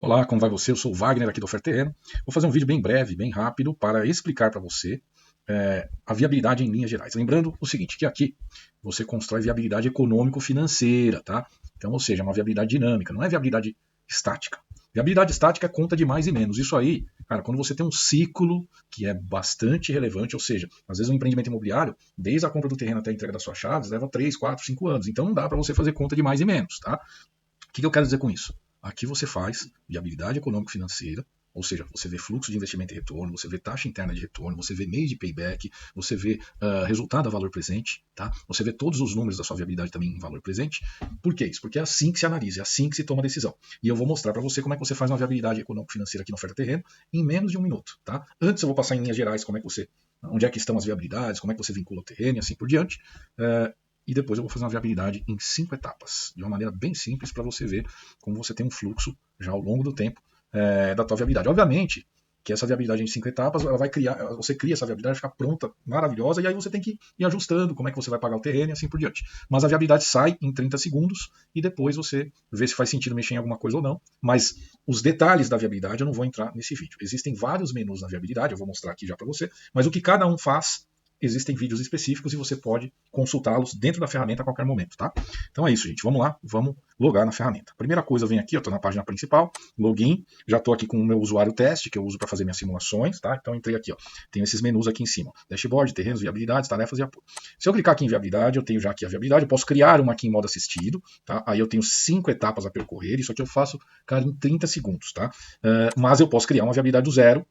Olá, como vai você? Eu sou o Wagner aqui do Oferta Terreno. Vou fazer um vídeo bem breve, bem rápido, para explicar para você a viabilidade em linhas gerais. Lembrando o seguinte, que aqui você constrói viabilidade econômico-financeira, tá? Então, ou seja, uma viabilidade dinâmica, não é viabilidade estática. Viabilidade estática é conta de mais e menos. Isso aí, cara, quando você tem um ciclo que é bastante relevante, ou seja, às vezes um empreendimento imobiliário, desde a compra do terreno até a entrega das suas chaves, leva 3, 4, 5 anos. Então não dá para você fazer conta de mais e menos, tá? O que eu quero dizer com isso? Aqui você faz viabilidade econômico-financeira, ou seja, você vê fluxo de investimento e retorno, você vê taxa interna de retorno, você vê mês de payback, você vê resultado a valor presente, tá? Você vê todos os números da sua viabilidade também em valor presente. Por que isso? Porque é assim que se analisa, é assim que se toma a decisão. E eu vou mostrar para você como é que você faz uma viabilidade econômico-financeira aqui na Oferta Terreno em menos de um minuto, tá? Antes eu vou passar em linhas gerais como é que você, onde é que estão as viabilidades, como é que você vincula o terreno e assim por diante. E depois eu vou fazer uma viabilidade em 5 etapas, de uma maneira bem simples para você ver como você tem um fluxo já ao longo do tempo da tua viabilidade. Obviamente que essa viabilidade em 5 etapas, ela vai criar, você cria essa viabilidade, fica pronta, maravilhosa, e aí você tem que ir ajustando como é que você vai pagar o terreno e assim por diante. Mas a viabilidade sai em 30 segundos e depois você vê se faz sentido mexer em alguma coisa ou não. Mas os detalhes da viabilidade eu não vou entrar nesse vídeo. Existem vários menus na viabilidade, eu vou mostrar aqui já para você, mas o que cada um faz, existem vídeos específicos e você pode consultá-los dentro da ferramenta a qualquer momento, tá? Então é isso, gente. Vamos lá, vamos logar na ferramenta. Primeira coisa, eu venho aqui, eu estou na página principal, login, já estou aqui com o meu usuário teste, que eu uso para fazer minhas simulações, tá? Então entrei aqui, ó. Tenho esses menus aqui em cima, dashboard, terrenos, viabilidades, tarefas e apoio. Se eu clicar aqui em viabilidade, eu tenho já aqui a viabilidade, eu posso criar uma aqui em modo assistido, tá? Aí eu tenho 5 etapas a percorrer, isso aqui eu faço, cara, em 30 segundos, tá? Mas eu posso criar uma viabilidade do zero.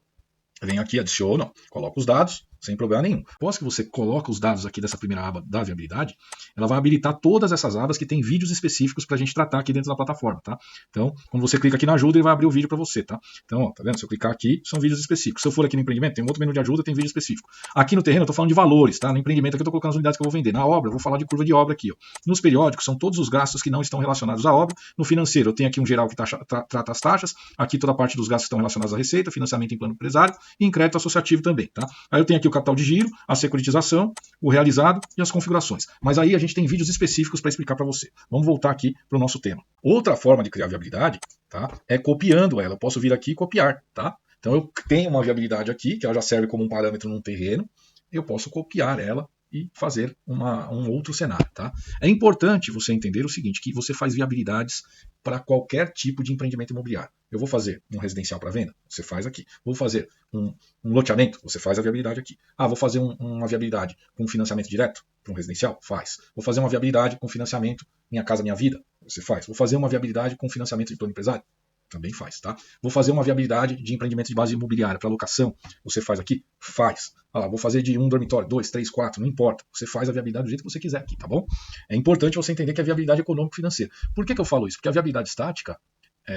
Venho aqui, adiciono, coloco os dados, sem problema nenhum. Após que você coloca os dados aqui dessa primeira aba da viabilidade, ela vai habilitar todas essas abas que tem vídeos específicos para a gente tratar aqui dentro da plataforma, tá? Então, quando você clica aqui na ajuda, ele vai abrir o vídeo para você, tá? Então, ó, tá vendo? Se eu clicar aqui, são vídeos específicos. Se eu for aqui no empreendimento, tem um outro menu de ajuda, tem vídeo específico. Aqui no terreno, eu tô falando de valores, tá? No empreendimento aqui eu tô colocando as unidades que eu vou vender. Na obra, eu vou falar de curva de obra aqui, ó. Nos periódicos, são todos os gastos que não estão relacionados à obra. No financeiro, eu tenho aqui um geral que trata as taxas. Aqui toda a parte dos gastos que estão relacionados à receita, financiamento em plano empresário e em crédito associativo também, tá? Aí eu tenho aqui o capital de giro, a securitização, o realizado e as configurações. Mas aí a gente tem vídeos específicos para explicar para você. Vamos voltar aqui para o nosso tema. Outra forma de criar viabilidade, tá, é copiando ela. Eu posso vir aqui e copiar, tá? Então eu tenho uma viabilidade aqui, que ela já serve como um parâmetro num terreno, eu posso copiar ela e fazer um outro cenário, tá? É importante você entender o seguinte, que você faz viabilidades para qualquer tipo de empreendimento imobiliário. Eu vou fazer um residencial para venda? Você faz aqui. Vou fazer um loteamento? Você faz a viabilidade aqui. Ah, vou fazer uma viabilidade com financiamento direto para um residencial? Faz. Vou fazer uma viabilidade com financiamento Minha Casa Minha Vida? Você faz. Vou fazer uma viabilidade com financiamento de plano empresário? Também faz, tá? Vou fazer uma viabilidade de empreendimento de base imobiliária para locação. Você faz aqui? Faz. Ah, vou fazer de um dormitório, 2, 3, 4, não importa. Você faz a viabilidade do jeito que você quiser aqui, tá bom? É importante você entender que é viabilidade econômico-financeira. Por que eu falo isso? Porque a viabilidade estática,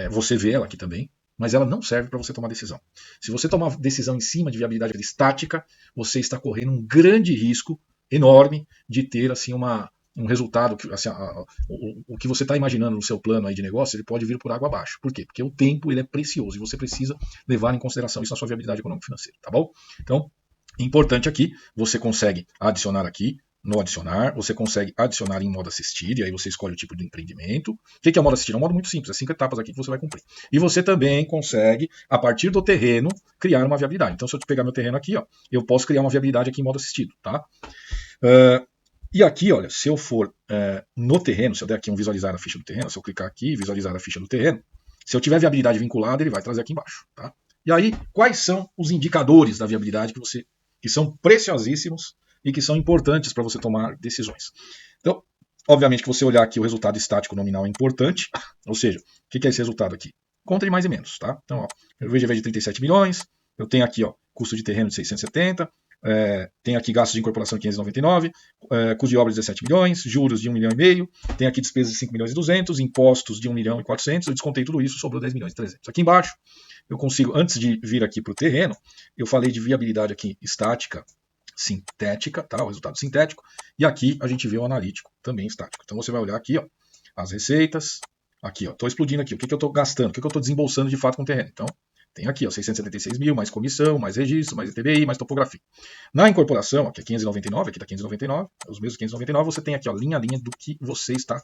você vê ela aqui também, mas ela não serve para você tomar decisão. Se você tomar decisão em cima de viabilidade estática, você está correndo um grande risco enorme de ter assim um resultado que assim, o que você está imaginando no seu plano aí de negócio, ele pode vir por água abaixo. Por quê? Porque o tempo ele é precioso e você precisa levar em consideração isso na sua viabilidade econômico-financeira, tá bom? Então, importante aqui, você consegue adicionar aqui, no adicionar, você consegue adicionar em modo assistido, e aí você escolhe o tipo de empreendimento. O que é o modo assistido? É um modo muito simples, é 5 etapas aqui que você vai cumprir. E você também consegue, a partir do terreno, criar uma viabilidade. Então, se eu pegar meu terreno aqui, ó, eu posso criar uma viabilidade aqui em modo assistido, tá? E aqui, olha, se eu for no terreno, se eu der aqui um visualizar a ficha do terreno, se eu clicar aqui e visualizar a ficha do terreno, se eu tiver viabilidade vinculada, ele vai trazer aqui embaixo, tá? E aí, quais são os indicadores da viabilidade que são preciosíssimos e que são importantes para você tomar decisões? Então, obviamente que você olhar aqui o resultado estático nominal é importante, ou seja, o que é esse resultado aqui? Conta de mais e menos, tá? Então, ó, eu vejo de 37 milhões, eu tenho aqui, ó, custo de terreno de 670, tem aqui gastos de incorporação de 599, custo de obras de 17 milhões, juros de 1,5 milhão, tem aqui despesas de 5 milhões e 200, impostos de 1 milhão e 400, eu descontei tudo isso, sobrou 10 milhões e 300. Aqui embaixo, eu consigo, antes de vir aqui para o terreno, eu falei de viabilidade aqui estática, sintética, tá? O resultado sintético, e aqui a gente vê o analítico, também estático. Então você vai olhar aqui, ó, as receitas, aqui, ó, estou explodindo aqui, o que eu estou gastando, o que eu estou desembolsando de fato com o terreno. Então, tem aqui, ó, 676 mil, mais comissão, mais registro, mais ETBI, mais topografia. Na incorporação, aqui é 599, aqui está 599, os mesmos 599, você tem aqui, ó, linha a linha do que você está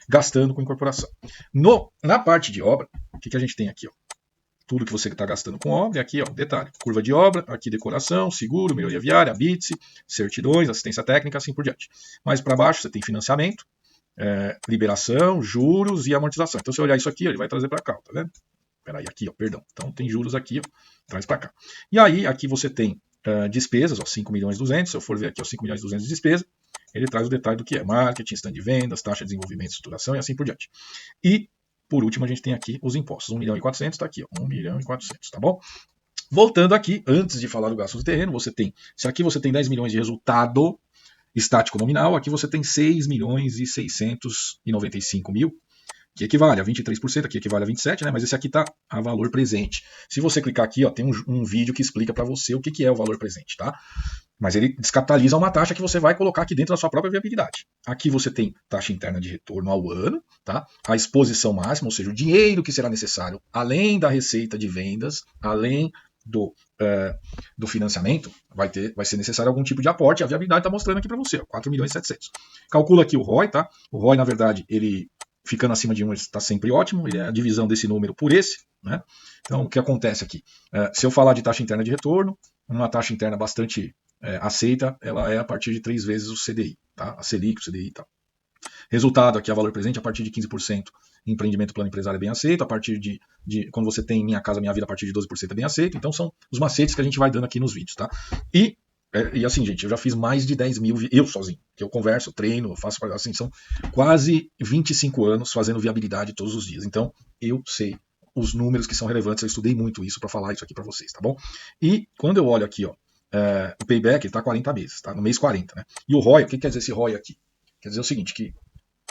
gastando com incorporação. Na parte de obra, o que a gente tem aqui? Ó? tudo que você está gastando com obra, e aqui, ó, detalhe, curva de obra, aqui decoração, seguro, melhoria viária, BITS, certidões, assistência técnica, assim por diante. Mais para baixo você tem financiamento, liberação, juros e amortização. Então, se eu olhar isso aqui, ó, ele vai trazer para cá, tá vendo? Peraí, aqui, ó, perdão. Então, tem juros aqui, ó, traz para cá. E aí, aqui você tem despesas, ó, 5 milhões e 200, se eu for ver aqui, ó, 5 milhões e 200 de despesa, ele traz o detalhe do que é marketing, stand de vendas, taxa de desenvolvimento, estruturação e assim por diante. E, por último, a gente tem aqui os impostos. 1 milhão e 400 está aqui, ó, 1 milhão e 400, tá bom? Voltando aqui, antes de falar do gasto do terreno, você tem, se aqui você tem 10 milhões de resultado estático nominal, aqui você tem 6 milhões e 695 mil, que equivale a 23%, aqui equivale a 27%, né? Mas esse aqui está a valor presente. Se você clicar aqui, ó, tem um vídeo que explica para você o que é o valor presente, tá? Mas ele descapitaliza uma taxa que você vai colocar aqui dentro da sua própria viabilidade. Aqui você tem taxa interna de retorno ao ano, tá? A exposição máxima, ou seja, o dinheiro que será necessário, além da receita de vendas, além do financiamento, vai ser necessário algum tipo de aporte. A viabilidade está mostrando aqui para você, ó, 4 milhões e 700. Calcula aqui o ROI, tá? O ROI, na verdade, ele ficando acima de 1 está sempre ótimo, ele é a divisão desse número por esse, né? Então, o que acontece aqui? Se eu falar de taxa interna de retorno, uma taxa interna bastante aceita, ela é a partir de 3 vezes o CDI, tá? A Selic, o CDI e tal. Resultado aqui, a valor presente, a partir de 15%, empreendimento plano empresário é bem aceito, a partir de quando você tem Minha Casa Minha Vida, a partir de 12% é bem aceito, então são os macetes que a gente vai dando aqui nos vídeos, tá? E assim, gente, eu já fiz mais de 10 mil, eu sozinho, que eu converso, treino, faço, assim, são quase 25 anos fazendo viabilidade todos os dias, então eu sei os números que são relevantes, eu estudei muito isso para falar isso aqui para vocês, tá bom? E quando eu olho aqui, ó, o payback está 40 meses, tá? No mês 40, né? E o ROI, o que quer dizer esse ROI aqui? Quer dizer o seguinte, que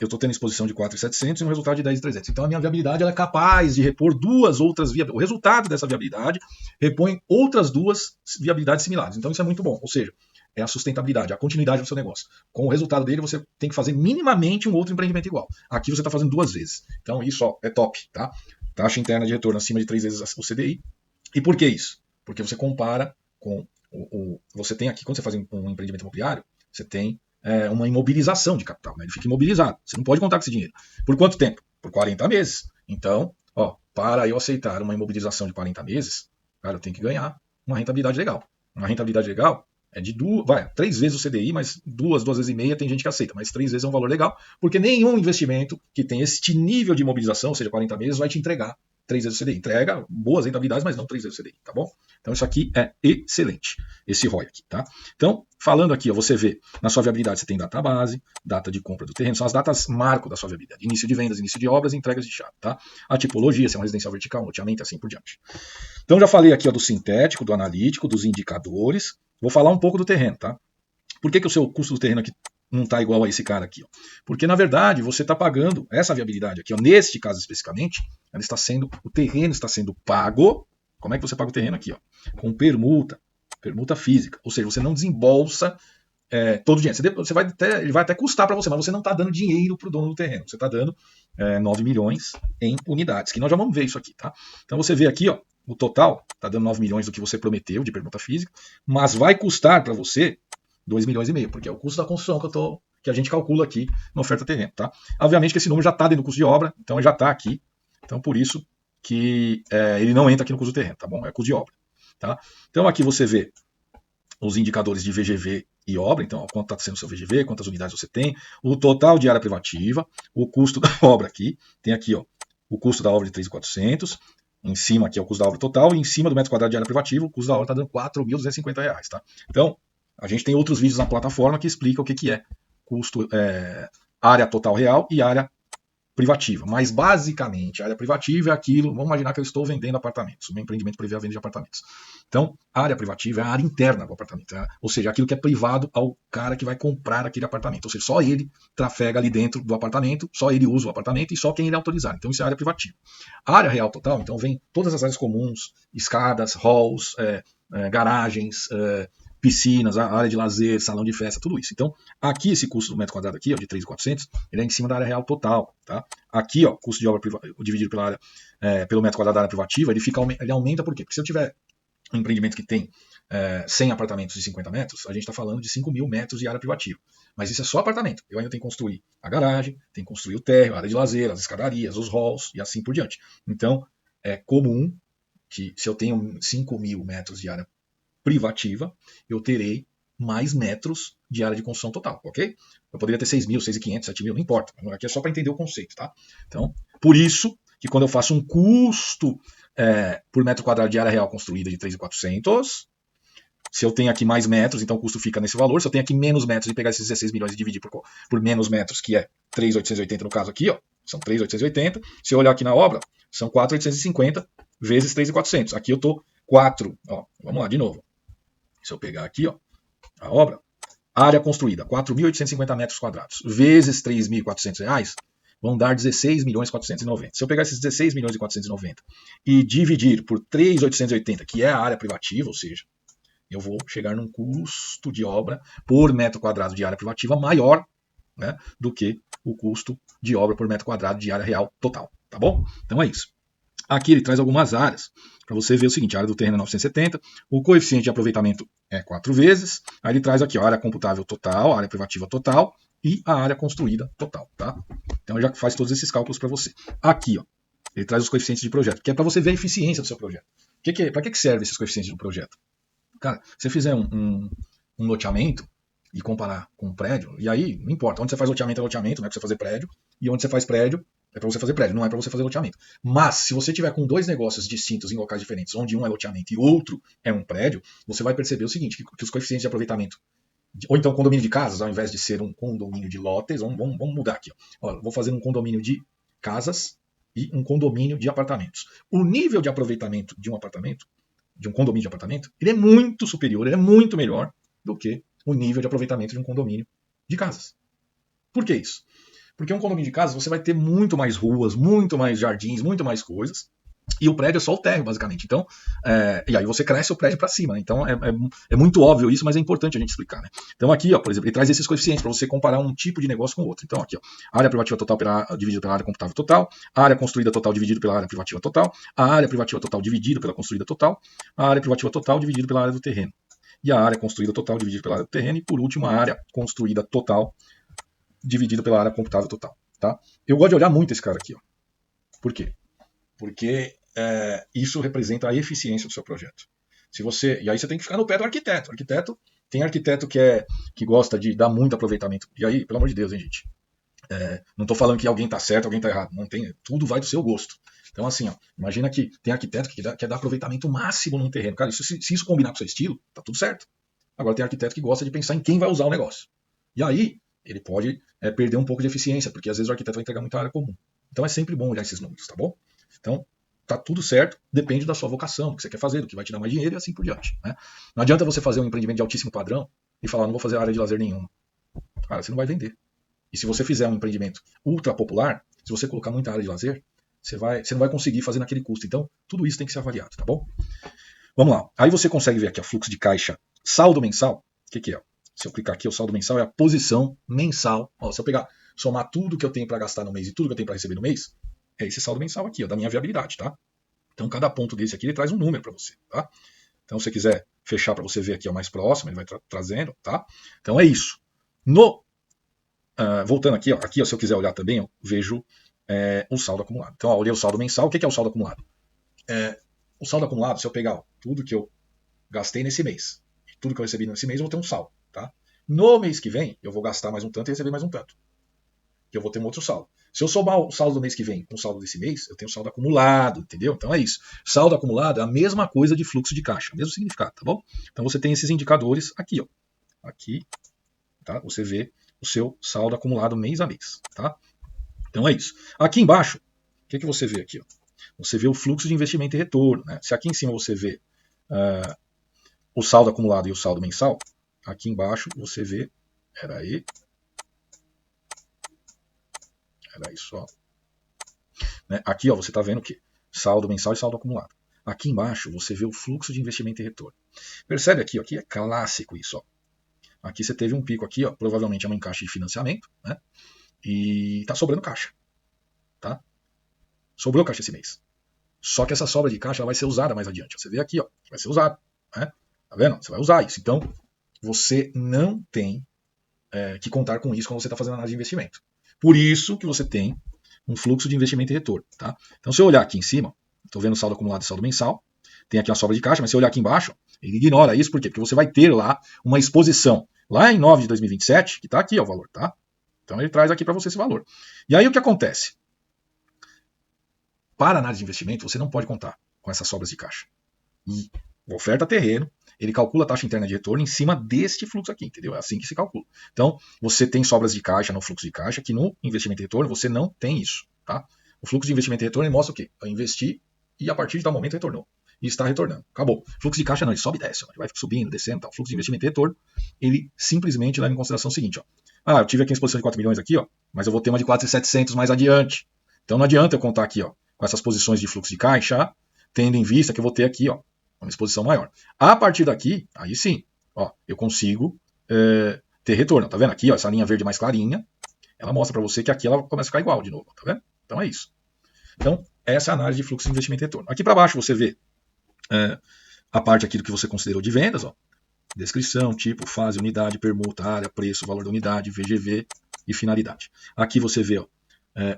eu estou tendo exposição de 4.700 e um resultado de 10.300. Então a minha viabilidade ela é capaz de repor duas outras viabilidades. O resultado dessa viabilidade repõe outras duas viabilidades similares. Então isso é muito bom. Ou seja, é a sustentabilidade, a continuidade do seu negócio. Com o resultado dele, você tem que fazer minimamente um outro empreendimento igual. Aqui você está fazendo 2 vezes. Então isso, ó, é top, tá? Taxa interna de retorno acima de 3 vezes o CDI. E por que isso? Porque você compara com você tem aqui, quando você faz um empreendimento imobiliário, você tem uma imobilização de capital, né? Ele fica imobilizado. Você não pode contar com esse dinheiro. Por quanto tempo? Por 40 meses. Então, ó, para eu aceitar uma imobilização de 40 meses, cara, eu tenho que ganhar uma rentabilidade legal. Uma rentabilidade legal é de 3 vezes o CDI, mas 2 vezes e meia tem gente que aceita, mas 3 vezes é um valor legal, porque nenhum investimento que tem este nível de imobilização, ou seja, 40 meses, vai te entregar 3 vezes o CDI. Entrega boas rentabilidades, mas não 3 vezes o CDI, tá bom? Então isso aqui é excelente, esse ROI aqui, tá? Então, falando aqui, ó, você vê, na sua viabilidade você tem data base, data de compra do terreno, são as datas marco da sua viabilidade. Início de vendas, início de obras, entregas de chave, tá? A tipologia, se é um residencial vertical, um loteamento, assim por diante. Então já falei aqui, ó, do sintético, do analítico, dos indicadores. Vou falar um pouco do terreno, tá? Por que o seu custo do terreno aqui não está igual a esse cara aqui? Ó? Porque, na verdade, você está pagando essa viabilidade aqui, ó, neste caso especificamente, o terreno está sendo pago. Como é que você paga o terreno aqui? Ó? Com permuta física. Ou seja, você não desembolsa todo o dinheiro. Ele vai até custar para você, mas você não está dando dinheiro para o dono do terreno. Você está dando 9 milhões em unidades, que nós já vamos ver isso aqui, tá? Então você vê aqui, ó, o total está dando 9 milhões do que você prometeu de permuta física, mas vai custar para você 2 milhões e meio, porque é o custo da construção que a gente calcula aqui na oferta terreno, tá? Obviamente que esse número já está dentro do custo de obra, então ele já está aqui. Então por isso que ele não entra aqui no custo do terreno, tá bom? É custo de obra, tá? Então aqui você vê os indicadores de VGV e obra, então ó, quanto está sendo o seu VGV, quantas unidades você tem, o total de área privativa, o custo da obra aqui, tem aqui ó, o custo da obra de 3.400, em cima aqui é o custo da obra total, e em cima do metro quadrado de área privativa, o custo da obra está dando R$4.250, tá? Então, a gente tem outros vídeos na plataforma que explicam o que é custo, área total real e área privativa. Mas, basicamente, a área privativa é aquilo, vamos imaginar que eu estou vendendo apartamentos, o meu empreendimento prevê a venda de apartamentos. Então, a área privativa é a área interna do apartamento, né? Ou seja, aquilo que é privado ao cara que vai comprar aquele apartamento. Ou seja, só ele trafega ali dentro do apartamento, só ele usa o apartamento e só quem ele autorizar. Então, isso é a área privativa. A área real total, então, vem todas as áreas comuns, escadas, halls, garagens, piscinas, a área de lazer, salão de festa, tudo isso. Então, aqui esse custo do metro quadrado aqui, ó, de 3.400, ele é em cima da área real total, tá? Aqui, ó, custo de obra dividido pela área, pelo metro quadrado da área privativa, ele aumenta por quê? Porque se eu tiver um empreendimento que tem 100 apartamentos de 50 metros, a gente está falando de 5.000 metros de área privativa. Mas isso é só apartamento. Eu ainda tenho que construir a garagem, tenho que construir o térreo, a área de lazer, as escadarias, os halls e assim por diante. Então, é comum que se eu tenho 5.000 metros de área privativa, eu terei mais metros de área de construção total, ok? Eu poderia ter 6.000, 6.500, 7.000, não importa. Aqui é só para entender o conceito, tá? Então, por isso que quando eu faço um custo por metro quadrado de área real construída de 3.400, se eu tenho aqui mais metros, então o custo fica nesse valor. Se eu tenho aqui menos metros e pegar esses 16 milhões e dividir por menos metros, que é 3.880 no caso aqui, ó, são 3.880. Se eu olhar aqui na obra, são 4.850 vezes 3.400. Aqui eu estou 4, ó, vamos lá de novo. Se eu pegar aqui, ó, a obra, área construída, 4.850 metros quadrados, vezes 3.400 reais, vão dar 16.490. Se eu pegar esses 16.490 e dividir por 3.880, que é a área privativa, ou seja, eu vou chegar num custo de obra por metro quadrado de área privativa maior, né, do que o custo de obra por metro quadrado de área real total, tá bom? Então é isso. Aqui ele traz algumas áreas, para você ver o seguinte, a área do terreno é 970, o coeficiente de aproveitamento é 4 vezes, aí ele traz aqui ó, a área computável total, a área privativa total e a área construída total, tá? Então ele já faz todos esses cálculos para você. Aqui, ó, ele traz os coeficientes de projeto, que é para você ver a eficiência do seu projeto. Para que serve esses coeficientes do projeto? Cara, se você fizer um loteamento e comparar com um prédio, e aí não importa, onde você faz loteamento é loteamento, não é para você fazer prédio, e onde você faz prédio é para você fazer prédio, não é para você fazer loteamento. Mas se você tiver com dois negócios distintos em locais diferentes, onde um é loteamento e outro é um prédio, você vai perceber o seguinte, que os coeficientes de aproveitamento, ou então condomínio de casas, ao invés de ser um condomínio de lotes, vamos mudar aqui. Ó, vou fazer um condomínio de casas e um condomínio de apartamentos. O nível de aproveitamento de um apartamento, de um condomínio de apartamento, ele é muito superior, ele é muito melhor do que o nível de aproveitamento de um condomínio de casas. Por que isso? Porque um condomínio de casas você vai ter muito mais ruas, muito mais jardins, muito mais coisas, e o prédio é só o térreo, basicamente. Então, e aí você cresce o prédio para cima. Né? Então é muito óbvio isso, mas é importante a gente explicar. Né? Então aqui, ó, por exemplo, ele traz esses coeficientes para você comparar um tipo de negócio com o outro. Então aqui, ó, área privativa total dividido pela área computável total, área construída total dividido pela área privativa total, a área privativa total dividido pela construída total, a área privativa total dividido pela área do terreno, e a área construída total dividida pela área do terreno, e por último a área construída total dividido pela área computável total. Tá? Eu gosto de olhar muito esse cara aqui. Ó. Por quê? Porque isso representa a eficiência do seu projeto. E aí você tem que ficar no pé do arquiteto. Tem arquiteto que gosta de dar muito aproveitamento. E aí, pelo amor de Deus, hein, gente? Não estou falando que alguém está certo, alguém está errado. Não tem, tudo vai do seu gosto. Então, assim, ó, imagina que tem arquiteto que quer dar aproveitamento máximo num terreno. Cara, se isso combinar com o seu estilo, tá tudo certo. Agora tem arquiteto que gosta de pensar em quem vai usar o negócio. E aí, ele pode perder um pouco de eficiência, porque às vezes o arquiteto vai entregar muita área comum. Então é sempre bom olhar esses números, tá bom? Então, tá tudo certo, depende da sua vocação, do que você quer fazer, do que vai te dar mais dinheiro e assim por diante. Né? Não adianta você fazer um empreendimento de altíssimo padrão e falar, não vou fazer área de lazer nenhuma. Cara, você não vai vender. E se você fizer um empreendimento ultra popular, se você colocar muita área de lazer, você não vai conseguir fazer naquele custo. Então, tudo isso tem que ser avaliado, tá bom? Vamos lá. Aí você consegue ver aqui o fluxo de caixa saldo mensal. O que é? Se eu clicar aqui, o saldo mensal é a posição mensal. Ó, se eu somar tudo que eu tenho para gastar no mês e tudo que eu tenho para receber no mês, é esse saldo mensal aqui, ó, da minha viabilidade, tá? Então, cada ponto desse aqui, ele traz um número para você, tá? Então, se você quiser fechar para você ver aqui, ó, mais próximo, ele vai trazendo, tá? Então, é isso. Voltando aqui, ó, se eu quiser olhar também, eu vejo o saldo acumulado. Então, ó, olhei o saldo mensal. O que é o saldo acumulado? O saldo acumulado, se eu pegar tudo que eu gastei nesse mês, e tudo que eu recebi nesse mês, eu vou ter um saldo. Tá? No mês que vem, eu vou gastar mais um tanto e receber mais um tanto. Que eu vou ter um outro saldo. Se eu somar o saldo do mês que vem com o saldo desse mês, eu tenho saldo acumulado, entendeu? Então é isso. Saldo acumulado é a mesma coisa de fluxo de caixa, mesmo significado, tá bom? Então você tem esses indicadores aqui, ó. Aqui, tá? Você vê o seu saldo acumulado mês a mês, tá? Então é isso. Aqui embaixo, o que você vê aqui? Ó? Você vê o fluxo de investimento e retorno. Né? Se aqui em cima você vê o saldo acumulado e o saldo mensal, aqui embaixo você vê, era isso, ó. Né? Aqui ó, você está vendo o quê? Saldo mensal e saldo acumulado. Aqui embaixo você vê o fluxo de investimento e retorno. Percebe aqui, ó, aqui é clássico isso. Ó. Aqui você teve um pico aqui, ó, provavelmente é um encaixe de financiamento, né? E está sobrando caixa. Tá? Sobrou caixa esse mês. Só que essa sobra de caixa ela vai ser usada mais adiante. Você vê aqui, ó, vai ser usado. Né? Tá vendo? Você vai usar isso. Então, você não tem que contar com isso quando você está fazendo análise de investimento. Por isso que você tem um fluxo de investimento e retorno. Tá? Então, se eu olhar aqui em cima, estou vendo saldo acumulado e saldo mensal. tem aqui uma sobra de caixa, mas se eu olhar aqui embaixo, ele ignora isso, por quê? Porque você vai ter lá uma exposição, lá em 9 de 2027, que está aqui ó, o valor, tá? Então ele traz aqui para você esse valor. E aí o que acontece? Para análise de investimento, você não pode contar com essas sobras de caixa. E oferta terreno, ele calcula a taxa interna de retorno em cima deste fluxo aqui, entendeu? É assim que se calcula. Então, você tem sobras de caixa no fluxo de caixa, que no investimento e retorno você não tem isso, tá? O fluxo de investimento e retorno mostra o quê? Eu investi e a partir de tal momento retornou. E está retornando. Acabou. Fluxo de caixa não, ele sobe e desce, ele vai subindo, descendo, tal. Fluxo de investimento e retorno, ele simplesmente leva em consideração o seguinte, ó. Eu tive aqui uma exposição de 4 milhões aqui, ó, mas eu vou ter uma de 4.700 mais adiante. Então não adianta eu contar aqui, ó, com essas posições de fluxo de caixa, tendo em vista que eu vou ter aqui, ó, uma exposição maior. A partir daqui, aí sim, ó, eu consigo ter retorno. Tá vendo aqui, ó, essa linha verde mais clarinha, ela mostra para você que aqui ela começa a ficar igual de novo, tá vendo? Então é isso. Então essa é a análise de fluxo de investimento e retorno. Aqui para baixo você vê a parte aqui do que você considerou de vendas, ó, descrição, tipo, fase, unidade, permuta, área, preço, valor da unidade, VGV e finalidade. Aqui você vê, ó,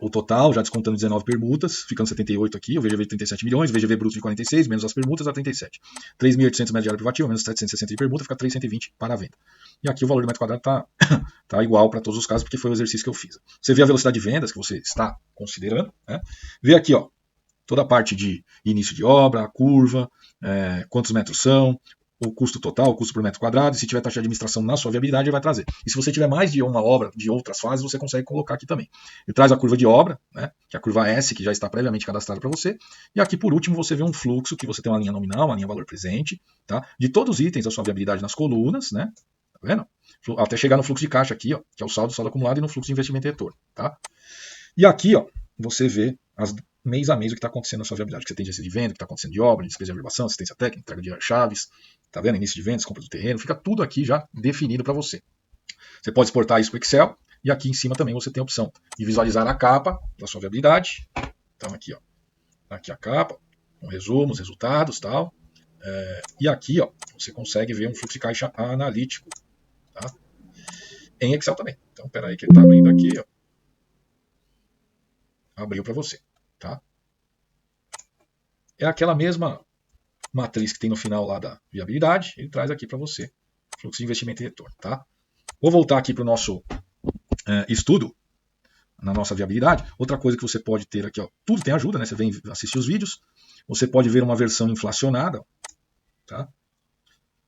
o total, já descontando 19 permutas, ficando 78 aqui, o VGV de 37 milhões, VGV bruto de 46, menos as permutas, dá 37. 3.800 metros de área privativa, menos 760 de permuta, fica 320 para a venda. E aqui o valor do metro quadrado tá igual para todos os casos, porque foi o exercício que eu fiz. Você vê a velocidade de vendas que você está considerando, né? Vê aqui, ó, toda a parte de início de obra, a curva, quantos metros são, o custo total, o custo por metro quadrado, e se tiver taxa de administração na sua viabilidade, ele vai trazer. E se você tiver mais de uma obra de outras fases, você consegue colocar aqui também. Ele traz a curva de obra, né, que é a curva S, que já está previamente cadastrada para você, e aqui por último você vê um fluxo, que você tem uma linha nominal, uma linha valor presente, tá, de todos os itens da sua viabilidade nas colunas, né, tá vendo? Até chegar no fluxo de caixa aqui, ó, que é o saldo acumulado, e no fluxo de investimento e retorno, tá? E aqui, ó, você vê mês a mês o que está acontecendo na sua viabilidade, o que você tem de agência de venda, o que está acontecendo de obra, de despesa de averbação, assistência técnica, entrega de chaves, tá vendo? Início de vendas, compra do terreno, fica tudo aqui já definido para você. Você pode exportar isso para o Excel, e aqui em cima também você tem a opção de visualizar a capa da sua viabilidade. Então aqui, ó, aqui a capa, com resumo, os resultados, tal. E aqui, ó, você consegue ver um fluxo de caixa analítico, tá? Em Excel também. Então, espera aí que ele está abrindo aqui, ó. Abriu para você, tá? É aquela mesma matriz que tem no final lá da viabilidade, ele traz aqui para você fluxo de investimento e retorno, tá? Vou voltar aqui para o nosso estudo na nossa viabilidade. Outra coisa que você pode ter aqui, ó, tudo tem ajuda, né? Você vem assistir os vídeos, você pode ver uma versão inflacionada, tá?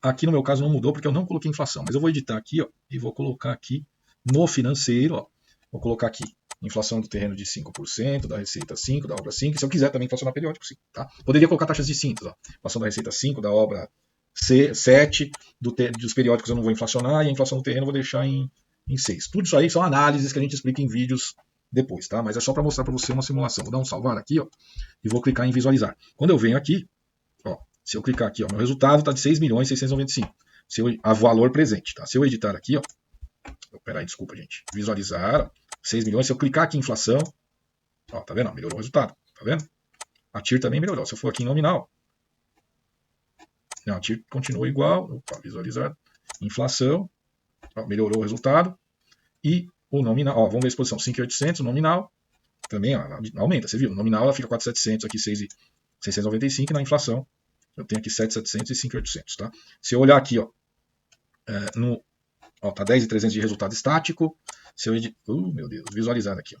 Aqui no meu caso não mudou porque eu não coloquei inflação, mas eu vou editar aqui, ó, e vou colocar aqui no financeiro, ó, vou colocar aqui inflação do terreno de 5%, da receita 5%, da obra 5%, e se eu quiser também inflacionar periódico, sim, tá? Poderia colocar taxas distintas, ó, inflação da receita 5%, da obra 7%, dos periódicos eu não vou inflacionar, e a inflação do terreno eu vou deixar em 6%. Tudo isso aí são análises que a gente explica em vídeos depois, tá? Mas é só para mostrar para você uma simulação. Vou dar um salvar aqui, ó, e vou clicar em visualizar. Quando eu venho aqui, ó, se eu clicar aqui, ó, meu resultado está de 6.695.000. A valor presente, tá? Se eu editar aqui, ó, peraí, desculpa, gente. Visualizar, ó, 6 milhões. Se eu clicar aqui em inflação, ó, tá vendo? Melhorou o resultado, tá vendo? A TIR também melhorou. Se eu for aqui em nominal, não, a TIR continua igual. Opa, visualizar, inflação, ó, melhorou o resultado. E o nominal, ó, vamos ver a exposição, 5.800, o nominal também, ó, aumenta, você viu? O nominal ela fica 4.700, aqui 6.695, e na inflação eu tenho aqui 7.700 e 5.800, tá? Se eu olhar aqui, ó, tá 10.300 de resultado estático. Se eu meu Deus, visualizar aqui, ó,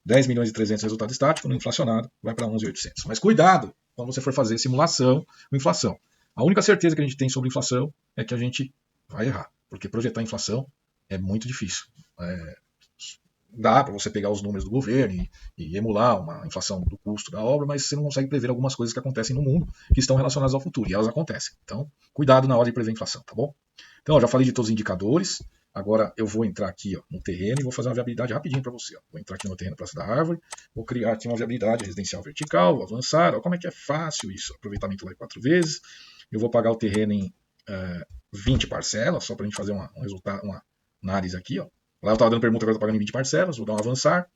10.300.000 de resultado estático, no inflacionado vai para 11.800. Mas cuidado quando você for fazer simulação com inflação. A única certeza que a gente tem sobre inflação é que a gente vai errar, porque projetar inflação é muito difícil. Dá para você pegar os números do governo e emular uma inflação do custo da obra, mas você não consegue prever algumas coisas que acontecem no mundo que estão relacionadas ao futuro, e elas acontecem. Então, cuidado na hora de prever a inflação, tá bom? Então, ó, já falei de todos os indicadores. Agora eu vou entrar aqui, ó, no terreno e vou fazer uma viabilidade rapidinho para você. Ó. Vou entrar aqui no terreno Praça da Árvore, vou criar aqui uma viabilidade residencial vertical, vou avançar. Ó, como é que é fácil isso? Aproveitamento lá 4 vezes. Eu vou pagar o terreno em 20 parcelas, só para a gente fazer um resultado, uma análise aqui. Ó. Lá eu estava dando permuta, agora eu estou pagando em 20 parcelas. Vou dar um avançar.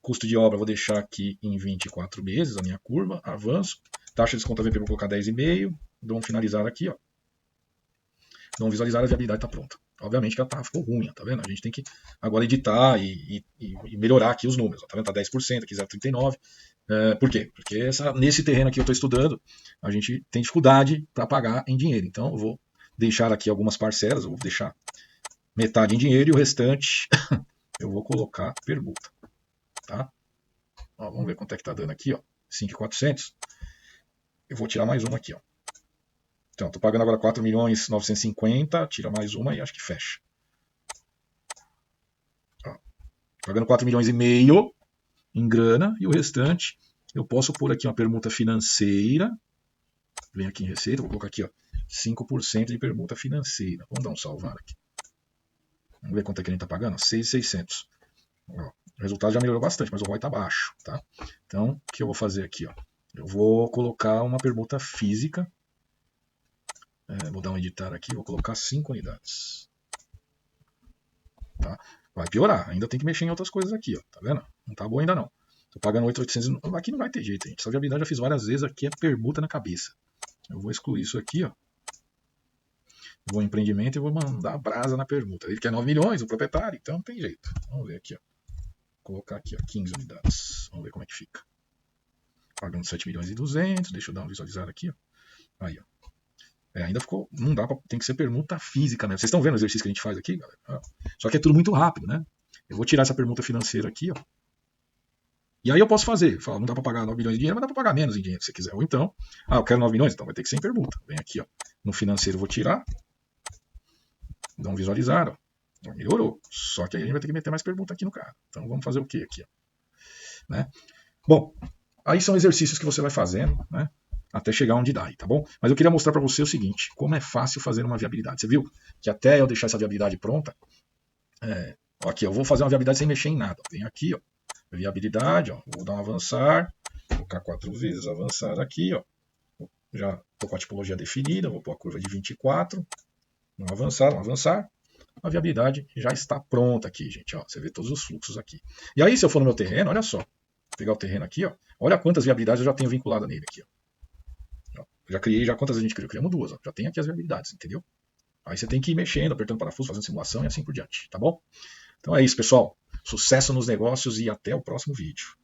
Custo de obra, vou deixar aqui em 24 meses a minha curva. Avanço. Taxa de desconto VP, vou colocar 10,5. Dou um finalizar aqui. Ó. Dou um visualizar, a viabilidade está pronta. Obviamente que ela ficou ruim, tá vendo? A gente tem que agora editar e melhorar aqui os números. Tá vendo? Tá 10%, aqui 0,39%. Por quê? Porque nesse terreno aqui eu estou estudando, a gente tem dificuldade para pagar em dinheiro. Então eu vou deixar aqui algumas parcelas, eu vou deixar metade em dinheiro e o restante eu vou colocar permuta. Tá? Ó, vamos ver quanto é que está dando aqui, ó. 5.400. Eu vou tirar mais uma aqui, ó. Então, estou pagando agora 4.950.000, tira mais uma e acho que fecha. Ó, pagando 4,5 milhões em grana e o restante eu posso pôr aqui uma permuta financeira. Vem aqui em receita, vou colocar aqui, ó, 5% de permuta financeira. Vamos dar um salvar aqui. Vamos ver quanto é que ele está pagando? 6.600. O resultado já melhorou bastante, mas o ROI está baixo. Tá? Então, o que eu vou fazer aqui? Ó? Eu vou colocar uma permuta física. Vou dar um editar aqui, vou colocar 5 unidades. Tá? Vai piorar, ainda tem que mexer em outras coisas aqui. Ó, tá vendo? Não tá bom ainda não. Tô pagando 8.800. Aqui não vai ter jeito, gente. Essa viabilidade eu já fiz várias vezes, aqui é permuta na cabeça. Eu vou excluir isso aqui, ó. Vou em empreendimento e vou mandar brasa na permuta. Ele quer 9 milhões, o proprietário, então não tem jeito. Vamos ver aqui, ó. Vou colocar aqui, ó, 15 unidades. Vamos ver como é que fica. Pagando 7.200.000, deixa eu dar uma visualizada aqui, ó. Aí, ó. Ainda ficou, não dá pra, tem que ser permuta física mesmo. Vocês estão vendo o exercício que a gente faz aqui, galera? Só que é tudo muito rápido, né? Eu vou tirar essa permuta financeira aqui, ó. E aí eu posso fazer, falar, não dá para pagar 9 milhões de dinheiro, mas dá para pagar menos em dinheiro se você quiser. Ou então, eu quero 9 milhões, então vai ter que ser em permuta. Vem aqui, ó. No financeiro eu vou tirar. Dá um visualizar, ó. Melhorou. Só que aí a gente vai ter que meter mais permuta aqui no cara. Então vamos fazer o que aqui, ó. Né? Bom, aí são exercícios que você vai fazendo, né? Até chegar onde dá aí, tá bom? Mas eu queria mostrar para você o seguinte, como é fácil fazer uma viabilidade. Você viu que até eu deixar essa viabilidade pronta, ó, aqui, eu vou fazer uma viabilidade sem mexer em nada. Vem aqui, ó. Viabilidade, ó, vou dar um avançar, vou colocar 4 vezes avançar aqui, ó. Já estou com a tipologia definida, vou pôr a curva de 24, um avançar, a viabilidade já está pronta aqui, gente, ó. Você vê todos os fluxos aqui. E aí, se eu for no meu terreno, olha só, vou pegar o terreno aqui, ó, olha quantas viabilidades eu já tenho vinculada nele aqui, ó. Já criei, quantas a gente criou? Criamos 2, ó. Já tem aqui as viabilidades, entendeu? Aí você tem que ir mexendo, apertando parafuso, fazendo simulação e assim por diante, tá bom? Então é isso, pessoal. Sucesso nos negócios e até o próximo vídeo.